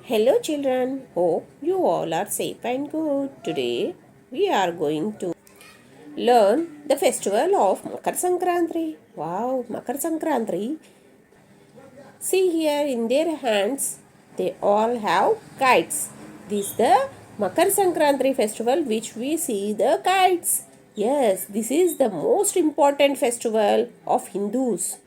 Hello, children. Hope you all are safe and good. Today we are going to learn the festival of Makar Sankranti. Wow, Makar Sankranti. See here in their hands, they all have kites. This is the Makar Sankranti festival which we see the kites. Yes, this is the most important festival of Hindus.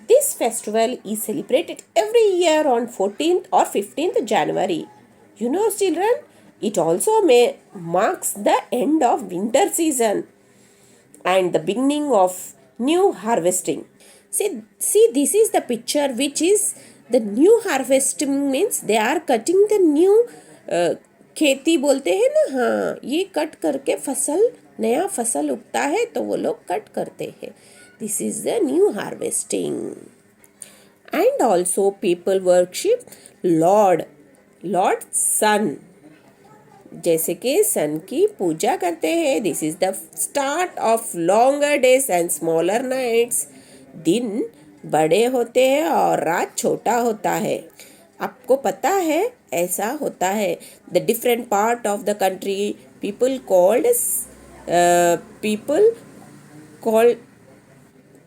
This festival is celebrated every year on 14th or 15th January. You know, children, it also marks the end of winter season and the beginning of new harvesting. See, this is the picture which is the new harvesting means they are cutting the new खेती बोलते हैं ना, हाँ, ये cut करके फसल नया फसल उगता है तो वो लोग कट करते हैं. This is the new harvesting. And also people worship Lord Sun. जैसे कि सन की पूजा करते हैं. This is the start of longer days and smaller nights. दिन बड़े होते हैं और रात छोटा होता है. आपको पता है ऐसा होता है. The different part of the country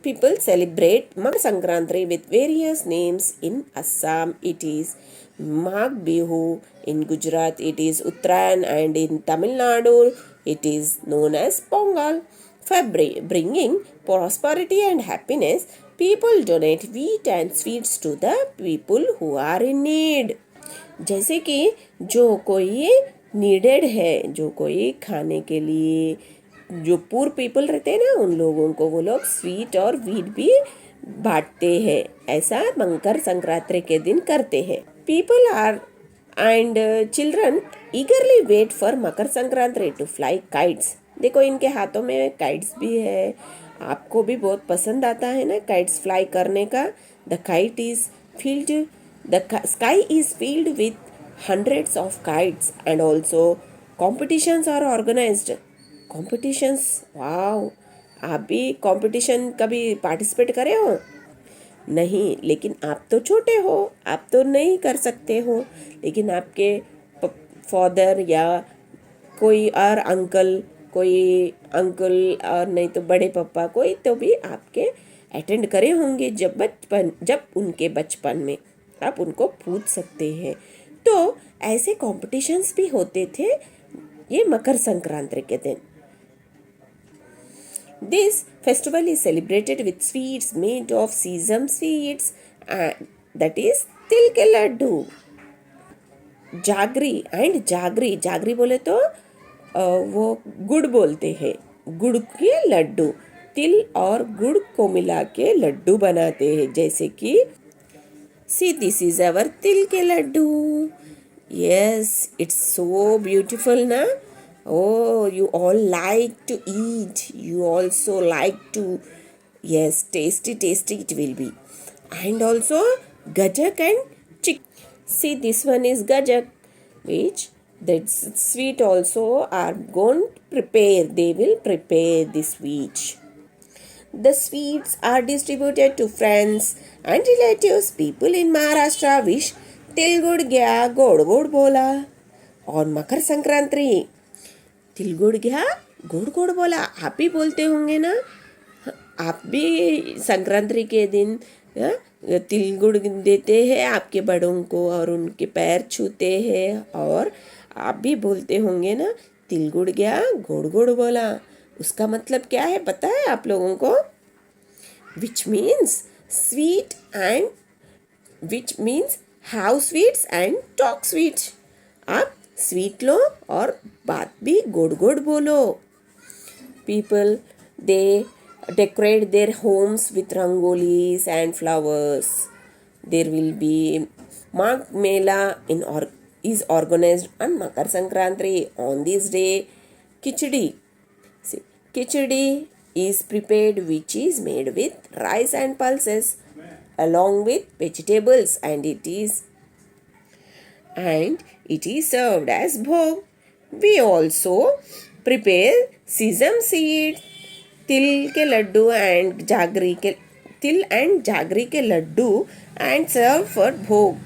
people celebrate Makar Sankranti with various names. In Assam it is Magh Bihu, in Gujarat it is Uttarayan, and in Tamil Nadu it is known as Pongal. For bringing prosperity and happiness, people donate wheat and sweets to the people who are in need. जैसे कि जो कोई needed है, जो कोई खाने के लिए जो पुअर पीपल रहते हैं ना, उन लोगों को वो लोग स्वीट और वीट भी बांटते हैं. ऐसा मकर संक्रांति के दिन करते हैं. People are and children eagerly wait for Makar Sankranti to fly kites. देखो इनके हाथों में काइट्स भी है. आपको भी बहुत पसंद आता है ना काइट्स फ्लाई करने का. The sky is field with hundreds of kites and also competitions are organized. Competitions, wow, आप भी कंपटीशन कभी पार्टिसिपेट करे हो? नहीं, लेकिन आप तो छोटे हो, आप तो नहीं कर सकते हो. लेकिन आपके फादर या कोई और अंकल और नहीं तो बड़े पापा कोई तो भी आपके अटेंड करे होंगे जब उनके बचपन में. आप उनको पूछ सकते हैं. तो ऐसे कॉम्पिटिशन्स भी होते थे ये मकर संक्रांति के दिन. This festival is celebrated with sweets made of sesame seeds, and that is तिल के लड्डू. जागरी बोले तो वो गुड़ बोलते हैं. गुड़ के लड्डू, तिल और गुड़ को मिला के लड्डू बनाते हैं. जैसे कि see, this is our तिल के Laddu. Yes, it's so beautiful ना. Oh, you all like to eat. You also like to, yes, tasty it will be. And also gajak and chick. See, this one is gajak, which that sweet also are going to prepare. They will prepare this sweet. The sweets are distributed to friends and relatives. People in Maharashtra wish तिल गुड़ गया गोड़ गोड़ बोला. और मकर संक्रांति तिल गुड़ गया गोड़ गोड़ बोला. आप भी बोलते होंगे ना. आप भी संक्रांति के दिन तिल गुड़ देते हैं आपके बड़ों को और उनके पैर छूते हैं. और आप भी बोलते होंगे ना, तिल गुड़ गया गोड़ गोड़ बोला. उसका मतलब क्या है पता है आप लोगों को? which means have sweets and talk sweet. आप स्वीट लो और बात भी गोड़ गोड़ बोलो. People, they decorate their homes with rangolis and flowers. There will be Magh Mela is organized on Makar Sankranti. On this day, Khichdi is prepared, which is made with rice and pulses along with vegetables, and it is served as bhog. We also prepare sesame seed, तिल के Laddu and जागरी के Laddu and serve for भोग.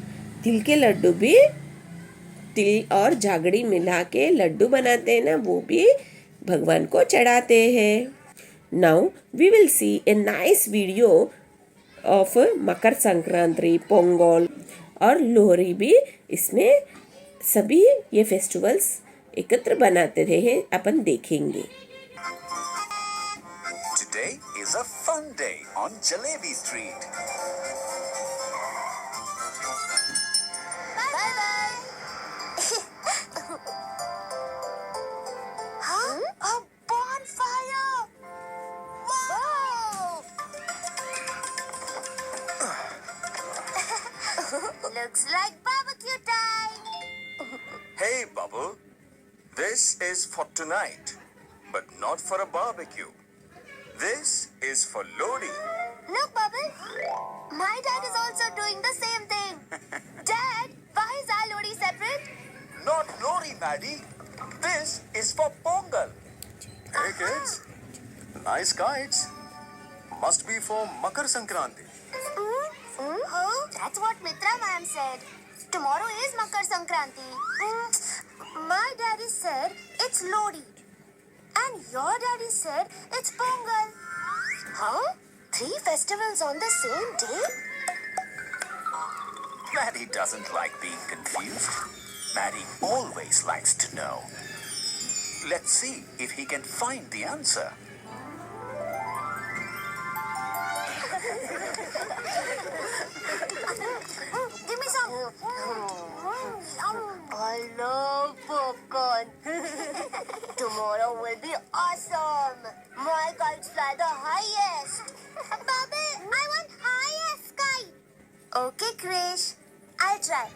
तिल के लड्डू भी तिल और झागड़ी मिला के लड्डू बनाते हैं ना, वो भी भगवान को चढ़ाते हैं. Now we will see a nice video of Makar Sankranti, Pongal और लोहरी भी. इसमें सभी ये फेस्टिवल्स एकत्र बनाते रहे अपन देखेंगे. Today is a fun day on Jalebi Street. Bye bye. Huh? A bonfire! Wow! Looks like barbecue time. Hey, Bubble. This is for tonight, but not for a barbecue. This is for Lodi. Look, Bubble. My dad is also doing the same thing. Dad, why is our Lodi separate? Not Lodi, Maddie. This is for Pongal. Hey, kids. Nice kites. Must be for Makar Sankranti. Oh, that's what Mitra ma'am said. Tomorrow is Makar Sankranti. My daddy said it's Lodi. And your daddy said it's Pongal. Huh? 3 festivals on the same day? Maddie doesn't like being confused. Maddie always likes to know. Let's see if he can find the answer. Give me some. I love popcorn. Tomorrow will be awesome. My kites fly the highest. Bubble, I want highest kite. Okay, Krish. I'll try.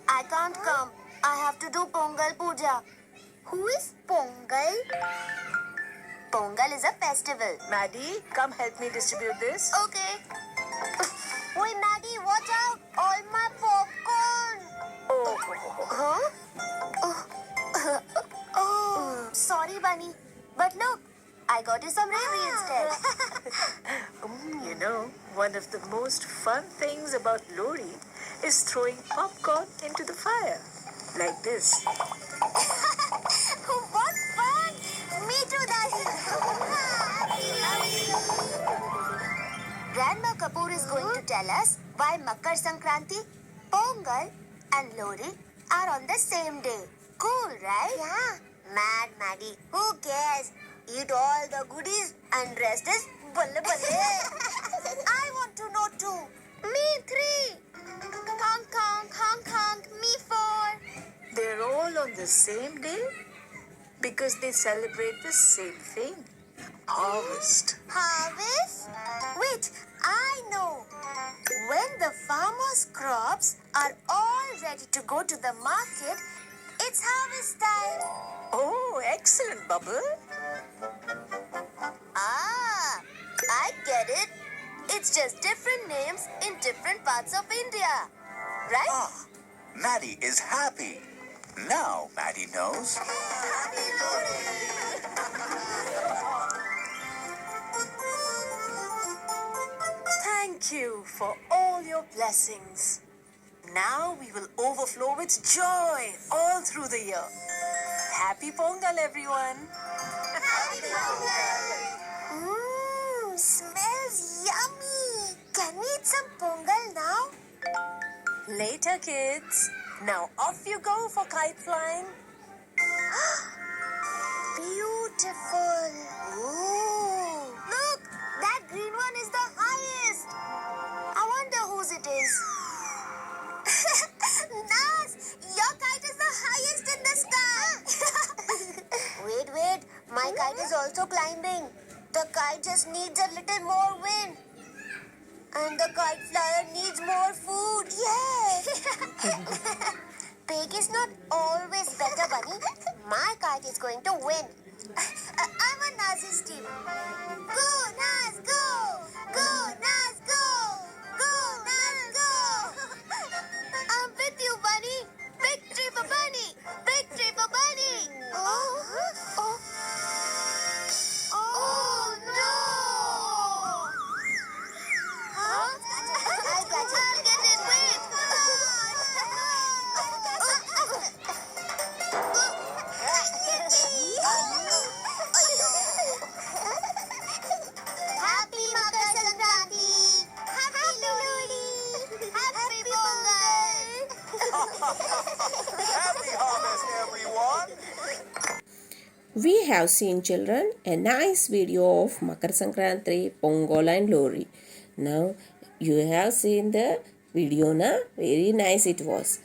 I can't come. I have to do Pongal Puja. Who is Pongal? Pongal is a festival. Maddie, come help me distribute this. Okay. Wait, Maddie, watch out! All my popcorn! Huh? Oh, sorry, Bunny. But look, I got you some gravy instead. You know, one of the most fun things about Lodi is throwing popcorn into the fire. Like this. What fun! Me too, Daddy. Grandma Kapoor is going to tell us why Makar Sankranti, Pongal and Lodi are on the same day. Cool, right? Yeah. Mad Maddie. Who cares? Eat all the goodies and rest is balle balle. I want to know too. Me 3. Honk honk honk honk. Me 4. They're all on the same day because they celebrate the same thing. Harvest. Harvest? Wait, I know. When the farmers' crops are all ready to go to the market, it's harvest time. Oh, excellent, Bubble. Ah, I get it. It's just different names in different parts of India. Right? Ah, Maddie is happy. Now Maddie knows. Happy Thank you for all your blessings. Now we will overflow with joy all through the year. Happy Pongal, everyone. Smells yummy. Can we eat some pongal now? Later, kids. Now off you go for kite flying. Beautiful. Ooh. Look, that green one is the highest. I wonder whose it is. Nas, your kite is the highest in the sky. Wait. My kite is also climbing. The kite just needs a little more wind. And the kite flyer needs more food. Yay! Pig is not always better, Bunny. My kite is going to win. I'm on Naz's team. Go, Naz, go! Go, Naz, go! Go, Naz, go! I'm with you, Bunny. Victory for Bunny! Victory for Bunny! Oh no! Huh? I'll get it. Wait! We have seen, children, a nice video of Makar Sankranti, Pongal and Lori. Now you have seen the video, na? Very nice it was.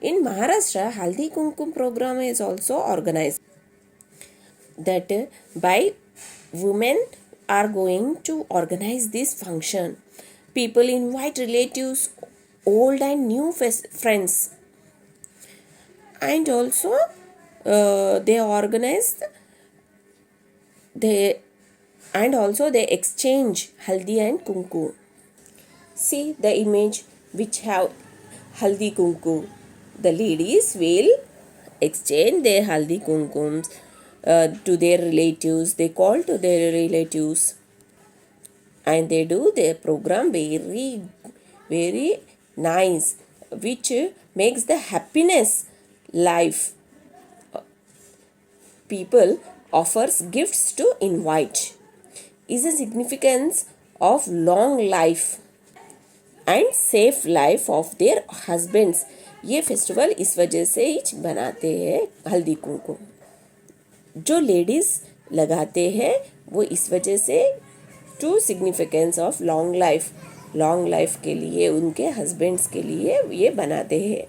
In Maharashtra, Haldi Kumkum program is also organized. That by women are going to organize this function. People invite relatives, old and new friends, and also they organize they exchange haldi and kunku. See the image which have haldi kunku. The ladies will exchange their haldi kunkums to their relatives. They call to their relatives and they do their program very, very nice, which makes the happiness life. People offers gifts to invite. Is the significance of long life and safe life of their husbands. ये festival इस वजह से ही बनाते हैं हल्दी कुमकुम. जो ladies लगाते हैं वो इस वजह से to significance of long life के लिए उनके हस्बैंड्स के लिए ये बनाते हैं.